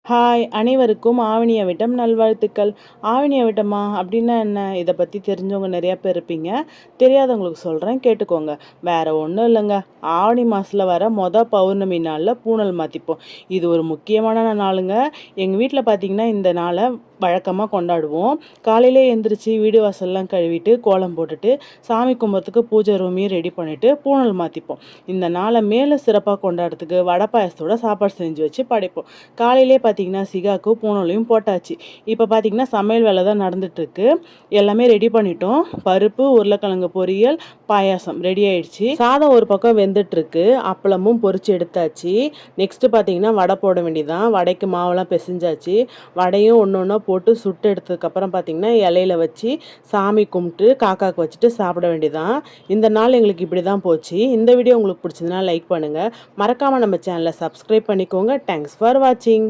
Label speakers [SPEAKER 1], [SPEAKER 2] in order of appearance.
[SPEAKER 1] Hi அனைவருக்கும் ஆவணி அவிட்டம் நல்வாழ்த்துக்கள். ஆவணி அவிட்டமா அப்படின்னா என்ன? இதை பற்றி தெரிஞ்சவங்க நிறையா பேர் இருப்பீங்க. தெரியாதவங்களுக்கு சொல்கிறேன், கேட்டுக்கோங்க. வேற ஒன்றும் இல்லைங்க. ஆவணி மாதத்தில் வர பௌர்ணமி நாளில் பூனல் மாற்றிப்போம். இது ஒரு முக்கியமான நாளுங்க. எங்கள் வீட்டில் பார்த்தீங்கன்னா இந்த நாளை வழக்கமாக கொண்டாடுவோம். காலையிலே எழுந்திரிச்சு வீடு வாசல்லாம் கழுவிட்டு கோலம் போட்டுட்டு சாமி கும்பத்துக்கு பூஜை ரூமையும் ரெடி பண்ணிவிட்டு பூனல் மாற்றிப்போம். இந்த நாளை மேலே சிறப்பாக கொண்டாடுறதுக்கு வடை பாயசத்தோட சாப்பாடு செஞ்சு வச்சு படைப்போம். காலையிலே பார்த்தீங்கன்னா சிகாக்கு பூனலையும் போட்டாச்சு. இப்போ பார்த்தீங்கன்னா சமையல் வேலை தான் நடந்துட்டுருக்கு. எல்லாமே ரெடி பண்ணிட்டோம். பருப்பு, உருளைக்கிழங்கு பொரியல், பாயாசம் ரெடி ஆயிடுச்சு. சாதம் ஒரு பக்கம் வெந்துட்டுருக்கு. அப்பளமும் பொரிச்சு எடுத்தாச்சு. நெக்ஸ்ட்டு பார்த்தீங்கன்னா வடை போட வேண்டியதான். வடைக்கு மாவெல்லாம் பிசைஞ்சாச்சு. வடையும் ஒன்று ஒன்றா போட்டு சுட்டு எடுத்ததுக்கப்புறம் பார்த்தீங்கன்னா இலையில வச்சு சாமி கும்பிட்டு காக்காக்கு வச்சுட்டு சாப்பிட வேண்டியதான். இந்த நாள் எங்களுக்கு இப்படி தான் போச்சு. இந்த வீடியோ உங்களுக்கு பிடிச்சதுன்னா லைக் பண்ணுங்கள். மறக்காமல் நம்ம சேனலை சப்ஸ்கிரைப் பண்ணிக்கோங்க. தேங்க்ஸ் ஃபார் வாட்சிங்.